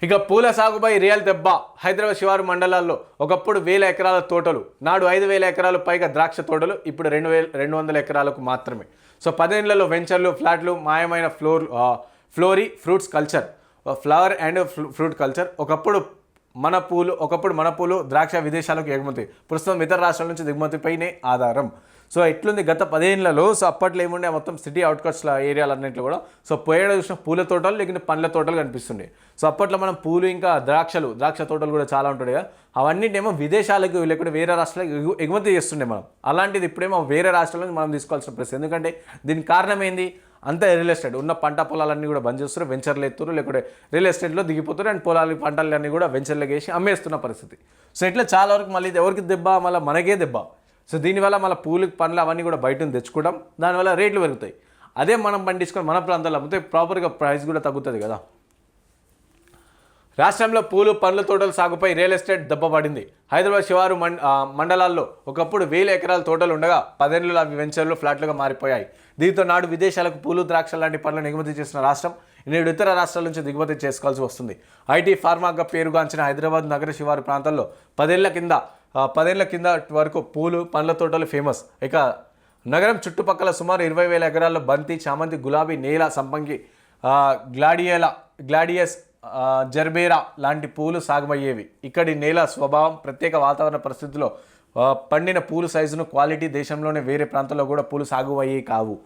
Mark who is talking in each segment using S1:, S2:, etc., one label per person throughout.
S1: ఇక పూల సాగుపై రియల్ దెబ్బ. హైదరాబాద్ శివారు మండలాల్లో ఒకప్పుడు 1000 ఎకరాల తోటలు, నాడు 5000 ఎకరాలు పైగా ద్రాక్ష తోటలు, ఇప్పుడు 2200 ఎకరాలకు మాత్రమే. సో 10 ఏళ్లలో వెంచర్లు, ఫ్లాట్లు, మాయమైన ఫ్లోరీ fruits culture, flower and fruit culture. ఒకప్పుడు మన పూలు ద్రాక్ష విదేశాలకు ఎగుమతి, ప్రస్తుతం ఇతర రాష్ట్రాల నుంచి దిగుమతిపైనే ఆధారం. సో ఎట్లుంది గత 10 ఏళ్లలో? సో అప్పట్లో ఏముండే, మొత్తం సిటీ అవుట్కట్స్ ఏరియాలన్నింటిలో కూడా సో పోయేడ చూసిన పూల తోటలు లేకుంటే పండ్ల తోటలు కనిపిస్తుండే. సో అప్పట్లో మనం పూలు ఇంకా ద్రాక్ష తోటలు కూడా చాలా ఉంటుండే కదా, అవన్నింటినేమో విదేశాలకు లేకుంటే వేరే రాష్ట్రాలకు ఎగుమతి చేస్తుండే మనం. అలాంటిది ఇప్పుడేమో వేరే రాష్ట్రాల నుంచి మనం తీసుకోవాల్సిన పరిస్థితి. ఎందుకంటే దీనికి కారణం ఏంది? అంతా రియల్ ఎస్టేట్. ఉన్న పంట పొలాలన్నీ కూడా బంద్ చేస్తారు, వెంచర్లు ఎత్తురు, లేకుంటే రియల్ ఎస్టేట్లో దిగిపోతారు అండ్ పంటలన్నీ కూడా వెంచర్లకు వేసి అమ్మేస్తున్న పరిస్థితి. సో ఇట్లా చాలా వరకు మళ్ళీ ఎవరికి దెబ్బ? మళ్ళీ మనకే దెబ్బ. సో దీనివల్ల మళ్ళీ పూలు పండ్లు అవన్నీ కూడా బయట తెచ్చుకోవడం, దానివల్ల రేట్లు పెరుగుతాయి. అదే మనం పండించుకొని మన ప్రాంతాల్లో అమ్మితే ప్రాపర్గా ప్రైస్ కూడా తగ్గుతుంది కదా. రాష్ట్రంలో పూలు పండ్ల తోటల సాగుపై రియల్ ఎస్టేట్ దెబ్బపడింది. హైదరాబాద్ శివారు మండలాల్లో ఒకప్పుడు 1000 ఎకరాల తోటలు ఉండగా 10 ఏళ్లలో అవి వెంచర్లు, ఫ్లాట్లుగా మారిపోయాయి. దీంతో నాడు విదేశాలకు పూలు, ద్రాక్ష లాంటి పండ్లను ఎగుమతి చేసిన రాష్ట్రం నేడు ఇతర రాష్ట్రాల నుంచి దిగుమతి చేసుకోవాల్సి వస్తుంది. ఐటీ ఫార్మాగా పేరుగాంచిన హైదరాబాద్ నగర శివారు ప్రాంతాల్లో 10 ఏళ్ల కింద వరకు పూలు పండ్ల తోటలు ఫేమస్. ఇక నగరం చుట్టుపక్కల సుమారు 20,000 ఎకరాల్లో బంతి, చామంతి, గులాబీ, నేల సంపంగి, గ్లాడియస్, జర్బేరా లాంటి పూలు సాగుమయ్యేవి. ఇక్కడి నేల స్వభావం, ప్రత్యేక వాతావరణ పరిస్థితుల్లో పండిన పూలు సైజును, క్వాలిటీ దేశంలోనే వేరే ప్రాంతాల్లో కూడా పూలు సాగు అయ్యేవి కావు.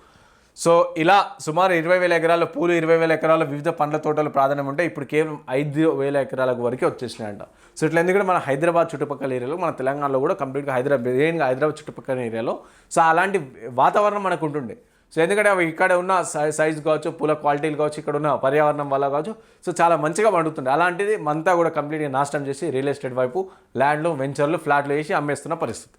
S1: సో ఇలా సుమారు 20,000 ఎకరాల పూలు, 20,000 ఎకరాల వివిధ పండ్ల తోటలు ప్రాధాన్యం ఉంటే ఇప్పుడు కేవలం 5,000 ఎకరాలకు వరకే వచ్చేసినాయంట. సో ఇట్లా ఎందుకంటే మన హైదరాబాద్ చుట్టుపక్కల ఏరియాలో, మన తెలంగాణలో కూడా కంప్లీట్గా హైదరాబాద్ చుట్టుపక్కల ఏరియాలో సో అలాంటి వాతావరణం మనకు ఉంటుండే. సో ఎందుకంటే అవి ఇక్కడ ఉన్న సైజు కావచ్చు, పూల క్వాలిటీలు కావచ్చు, ఇక్కడ ఉన్న పర్యావరణం వల్ల కావచ్చు, సో చాలా మంచిగా పండుతుంది. అలాంటిది అంతా కూడా కంప్లీట్గా నాశనం చేసి రియల్ ఎస్టేట్ వైపు ల్యాండ్లు, వెంచర్లు, ఫ్లాట్లు వేసి అమ్మేస్తున్న పరిస్థితి.